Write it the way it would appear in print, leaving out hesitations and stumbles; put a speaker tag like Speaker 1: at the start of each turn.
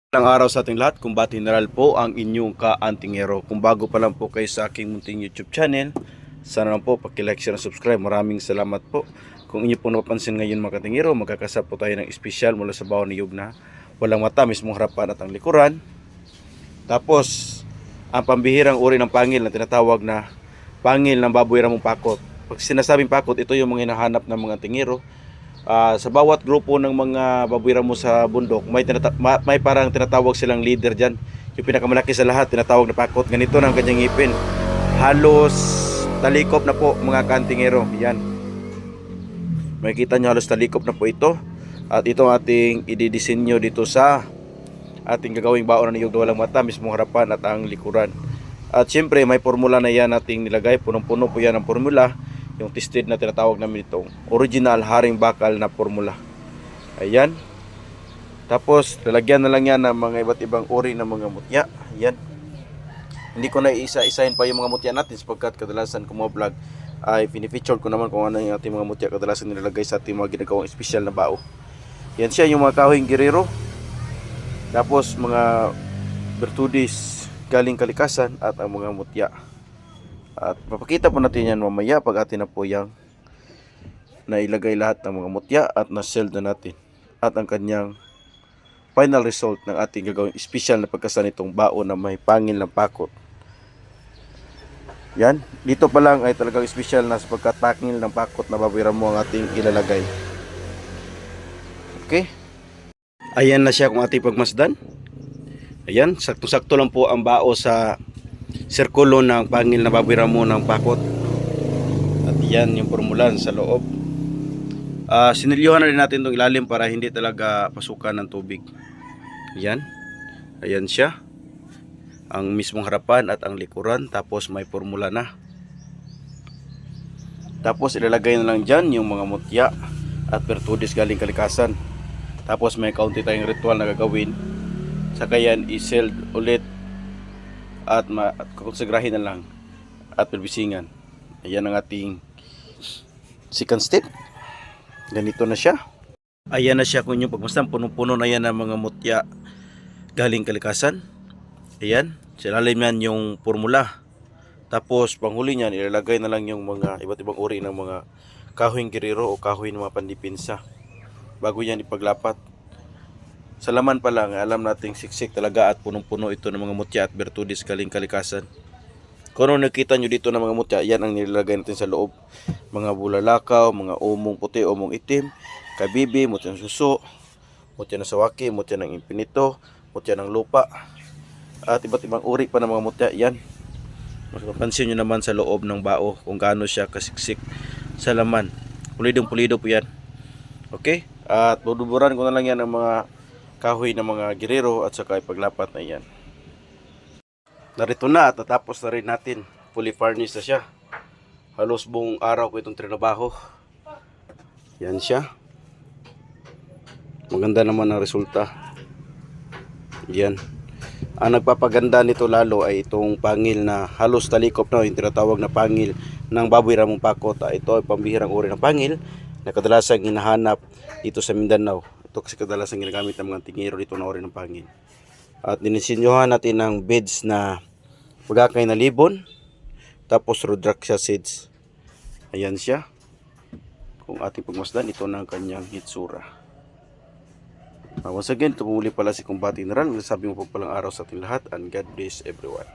Speaker 1: Ilang araw sa ating lahat, Kumbati General po ang inyong ka-antingero. Kung bago pa lang po kayo sa aking munting YouTube channel, sana lang po paki-like, share, and subscribe. Maraming salamat po. Kung inyo po napapansin ngayon mga katingero, magkakasap po tayo ng espesyal mula sa baon ni Yugna. Walang mata, mismong harapan at ang likuran. Tapos, ang pambihirang uri ng pangil na tinatawag na pangil ng baboy ramong pakot. Pag sinasabing pakot, ito yung mga hinahanap ng mga tingero. Sa bawat grupo ng mga baboy ramo sa bundok, may parang tinatawag silang leader dyan. Yung pinakamalaki sa lahat, tinatawag na pakot. Ganito na ang kanyang ngipin. Halos talikop na po mga kantingero. Yan. Makikita nyo halos talikop na po ito. At ito ang ating ididisenyo dito sa ating gagawing baon na niyog na walang mata, mismong harapan at ang likuran. At syempre may formula na yan nating nilagay. Punong-puno po yan ang formula. Yung tested na tinatawag namin itong original haring bakal na formula. Ayan. Tapos lalagyan na lang yan ng mga iba't ibang uri ng mga mutya. Ayan. Hindi ko na isa-isahin pa yung mga mutya natin sapagkat kadalasan kung mga vlog ay pinifeature ko naman kung ano yung ating mga mutya kadalasan nilalagay sa ating mga ginagawang espesyal na bao. Yan siya yung mga kahoyng girero. Tapos mga bertudis galing kalikasan at ang mga mutya. At papakita po natin yan mamaya pag atin na po yung nailagay lahat ng mga mutya at na-seld na natin. At ang kanyang final result ng ating gagawin special na pagkasan itong baon na may pangil ng pakot. Yan. Dito pa lang ay talagang special na sapagkat pangil ng pakot na baboy ramo ang ating ilalagay. Okay. Ayan na siya kung ating pagmasdan. Ayan. Sakto-sakto lang po ang bao sa sirkulo ng pangil na baboy ramo ng pakot. At yan yung formulan sa loob. Sinilyuhan na rin natin itong ilalim para hindi talaga pasukan ng tubig. Yan. Ayan siya. Ang mismong harapan at ang likuran. Tapos may formula na. Tapos ilalagay na lang dyan yung mga mutya at pertudis galing kalikasan. Tapos may kaunti tayong ritual na gagawin. Saka yan i-seld ulit at kukonsegrahin na lang at perbisingan. Ayan ang ating second step. Ganito na siya. Ayan na siya kung yung pagmasdan. Puno-puno na yan ng mga mutya galing kalikasan. Ayan. Silalim yan yung formula. Tapos panghuli niyan ilalagay na lang yung mga iba't ibang uri ng mga kahoyng girero o kahoy ng mga pandipinsa bago yan ipaglapat. Sa laman pa lang, alam nating siksik talaga at punong-puno ito ng mga mutya at bertudis galing kalikasan. Kung ano nakita nyo dito ng mga mutya, yan ang nilalagay natin sa loob. Mga bulalakaw, mga umong puti, umong itim, kabibi, mutya ng suso, mutya ng sawaki, mutya ng impinito, mutya ng lupa, at iba't ibang uri pa ng mga mutya. Yan. Mapapansin nyo naman sa loob ng bao kung gaano siya kasiksik sa laman. Pulidong-pulido po yan. Okay? At duduburan ko na lang yan ng mga kahoy ng mga girero at saka ipaglapat na yan. Narito na at natapos na rin natin. Fully furnished na siya. Halos buong araw ko itong trinabaho. Yan siya. Maganda naman ang resulta. Yan. Ang nagpapaganda nito lalo ay itong pangil na halos talikop na yung tinatawag na pangil ng baboy ramong pakot. Ito ay pambihirang uri ng pangil na kadalasang hinahanap dito sa Mindanao. Ito kasi kadalasan ginagamit ng mga tingero dito na uri ng pangil. At dinisenyohan natin ng beds na pagkakay na libon. Tapos Rhodraxia seeds. Ayan siya. Kung ating pagmasdan, ito na ang kanyang hitsura. Once again, ito muli pala si Kumbati General. Sabi mo po palang araw sa ating lahat and God bless everyone.